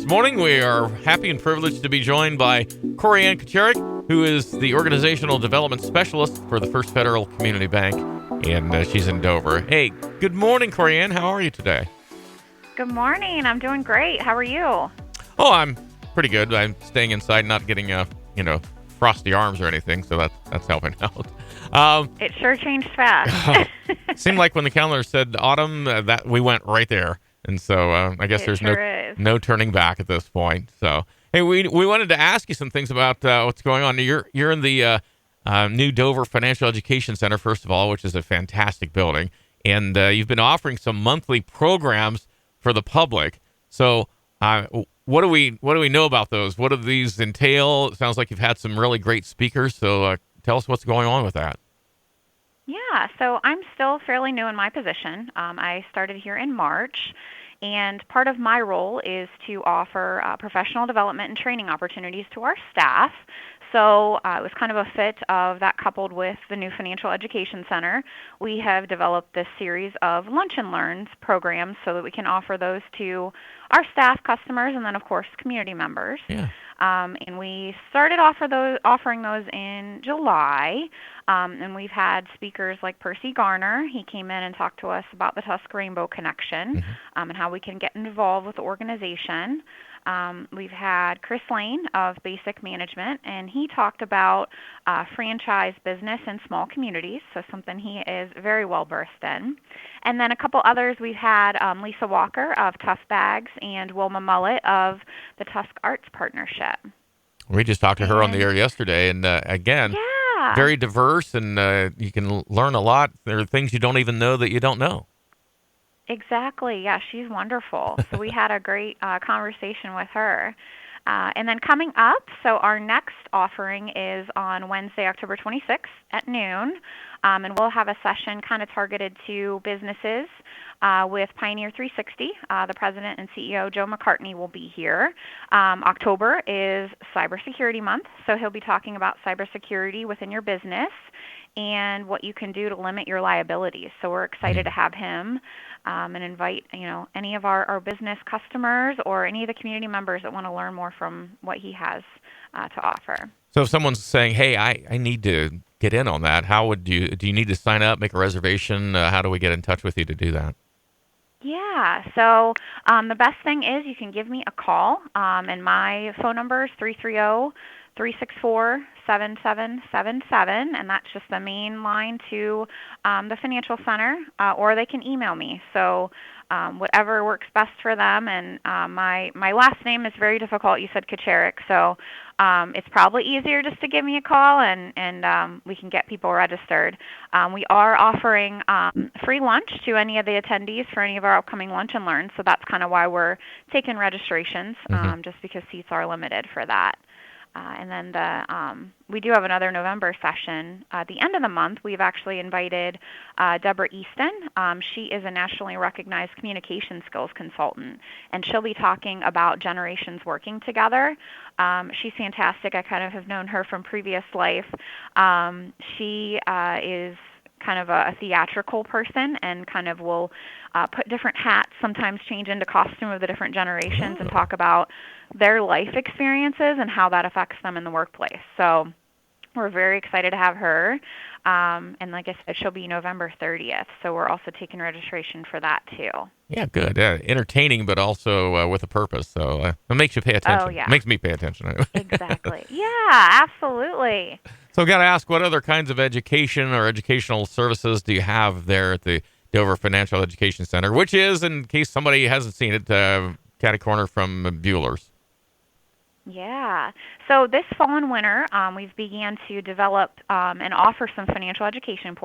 morning. We are happy and privileged to be joined by Corianne Kocarek, who is the Organizational Development Specialist for the First Federal Community Bank, and she's in Dover. Hey, good morning, Corianne. How are you today? Good morning. I'm doing great. How are you? Oh, I'm pretty good. I'm staying inside, not getting, frosty arms or anything, so that's helping out. It sure changed fast. Seemed like when the calendar said autumn, that we went right there. And so I guess there's no turning back at this point. So, hey, we wanted to ask you some things about what's going on. You're in the new Dover Financial Education Center, first of all, which is a fantastic building. And you've been offering some monthly programs for the public. So what do we know about those? What do these entail? It sounds like you've had some really great speakers. So tell us what's going on with that. Yeah, so I'm still fairly new in my position. I started here in March, and part of my role is to offer professional development and training opportunities to our staff. So it was kind of a fit of that coupled with the new Financial Education Center. We have developed this series of Lunch and Learns programs so that we can offer those to our staff, customers, and then, of course, community members. Yeah. And we started offering those in July, and we've had speakers like Percy Garner. He came in and talked to us about the Tusk Rainbow Connection and how we can get involved with the organization. We've had Chris Lane of Basic Management, and he talked about franchise business in small communities, so something he is very well versed in. And then a couple others, we've had Lisa Walker of Tough Bags and Wilma Mullet of the Tusk Arts Partnership. We just talked to her on the air yesterday, and again, very diverse, and you can learn a lot. There are things you don't even know that you don't know. Exactly. Yeah, she's wonderful. So we had a great conversation with her. And then coming up, so our next offering is on Wednesday, October 26th at noon. And we'll have a session kind of targeted to businesses with Pioneer 360. The president and CEO, Joe McCartney, will be here. October is Cybersecurity Month, so he'll be talking about cybersecurity within your business and what you can do to limit your liabilities. So we're excited to have him and invite any of our business customers or any of the community members that want to learn more from what he has to offer. So if someone's saying, hey, I need to get in on that, do you need to sign up, make a reservation? How do we get in touch with you to do that? Yeah, so the best thing is you can give me a call, and my phone number is 330-364-7777, and that's just the main line to the Financial Center, or they can email me. So whatever works best for them. And my last name is very difficult. You said Kocarek, so it's probably easier just to give me a call, and we can get people registered. We are offering free lunch to any of the attendees for any of our upcoming Lunch and Learns, so that's kind of why we're taking registrations, just because seats are limited for that. And then we do have another November session. At the end of the month, we've actually invited Deborah Easton. She is a nationally recognized communication skills consultant, and she'll be talking about generations working together. She's fantastic. I kind of have known her from previous life. She is kind of a theatrical person and kind of will put different hats, sometimes change into costume of the different generations and talk about their life experiences and how that affects them in the workplace. So we're very excited to have her. And like I said, she'll be November 30th. So we're also taking registration for that too. Yeah, good. Entertaining, but also with a purpose. So it makes you pay attention. Oh, yeah. It makes me pay attention. Exactly. Yeah, absolutely. So I've got to ask, what other kinds of education or educational services do you have there at the Dover Financial Education Center, which is, in case somebody hasn't seen it, catty corner from Bueller's? Yeah. So this fall and winter, we've began to develop and offer some financial education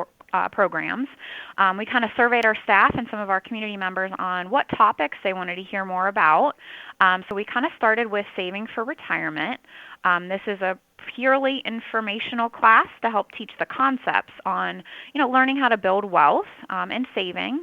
programs. We kind of surveyed our staff and some of our community members on what topics they wanted to hear more about. So we kind of started with saving for retirement. This is a purely informational class to help teach the concepts on, learning how to build wealth and saving.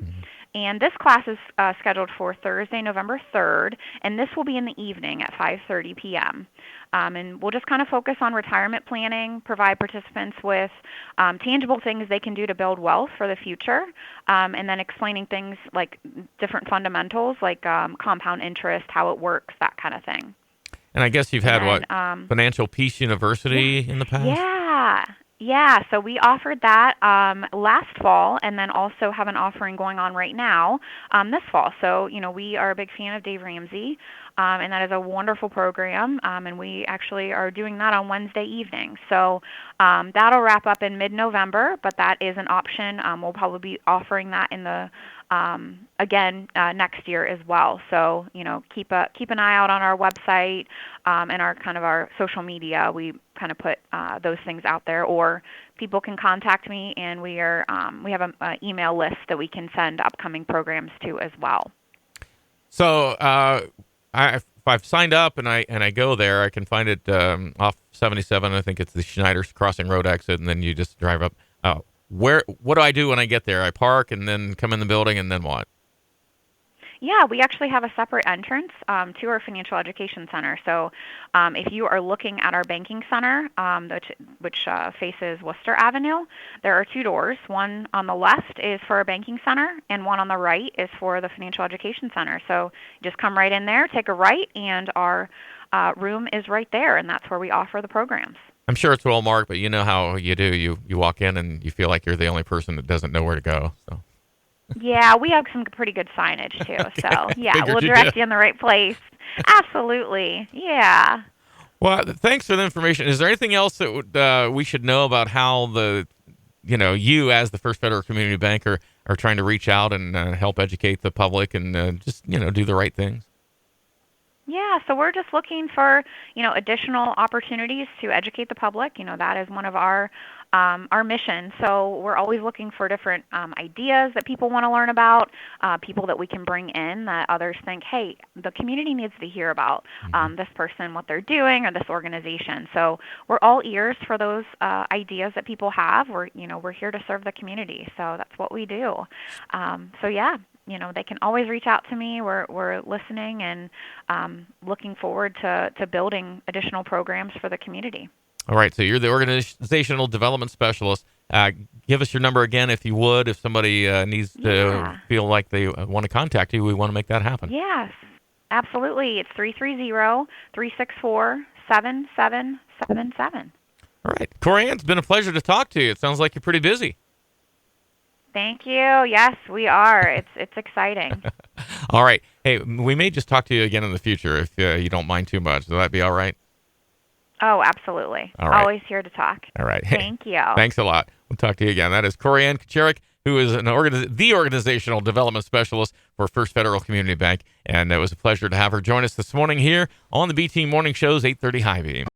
And this class is scheduled for Thursday, November 3rd, and this will be in the evening at 5:30 p.m. And we'll just kind of focus on retirement planning, provide participants with tangible things they can do to build wealth for the future, and then explaining things like different fundamentals like compound interest, how it works, that kind of thing. And I guess you've had Financial Peace University in the past? Yeah. So we offered that last fall, and then also have an offering going on right now this fall. So, we are a big fan of Dave Ramsey, and that is a wonderful program, and we actually are doing that on Wednesday evening. So that'll wrap up in mid-November, but that is an option. We'll probably be offering that in the again next year as well. So keep an eye out on our website and our social media. We kind of put those things out there, or people can contact me, and we have an email list that we can send upcoming programs to as well. So if I've signed up and I go there, I can find it off 77. I think it's the Schneider's Crossing Road exit, and then you just drive up. What do I do when I get there? I park and then come in the building, and then what? Yeah, we actually have a separate entrance to our financial education center. So if you are looking at our banking center, which faces Worcester Avenue, there are two doors. One on the left is for our banking center, and one on the right is for the financial education center. So just come right in there, take a right, and our room is right there, and that's where we offer the programs. I'm sure it's well marked, but you know how you do. You walk in and you feel like you're the only person that doesn't know where to go. So. Yeah, we have some pretty good signage too. So yeah, we'll direct you in the right place. Absolutely. Yeah. Well, thanks for the information. Is there anything else that we should know about how you as the First Federal Community Bank are trying to reach out and help educate the public and just do the right things? Yeah, so we're just looking for, additional opportunities to educate the public. That is one of our mission. So we're always looking for different ideas that people want to learn about, people that we can bring in that others think, hey, the community needs to hear about this person, what they're doing, or this organization. So we're all ears for those ideas that people have. We're here to serve the community. So that's what we do. They can always reach out to me. We're listening and looking forward to building additional programs for the community. All right. So you're the organizational development specialist. Give us your number again, if you would. If somebody needs to feel like they want to contact you, we want to make that happen. Yes, absolutely. It's 330-364-7777. All right. Corianne, it's been a pleasure to talk to you. It sounds like you're pretty busy. Thank you. Yes, we are. It's exciting. All right. Hey, we may just talk to you again in the future if you don't mind too much. Will that be all right? Oh, absolutely. All right. Always here to talk. All right. Thank you. Thanks a lot. We'll talk to you again. That is Corianne Kocarek, who is the organizational development specialist for First Federal Community Bank. And it was a pleasure to have her join us this morning here on the BT Morning Show's 830 High Beam.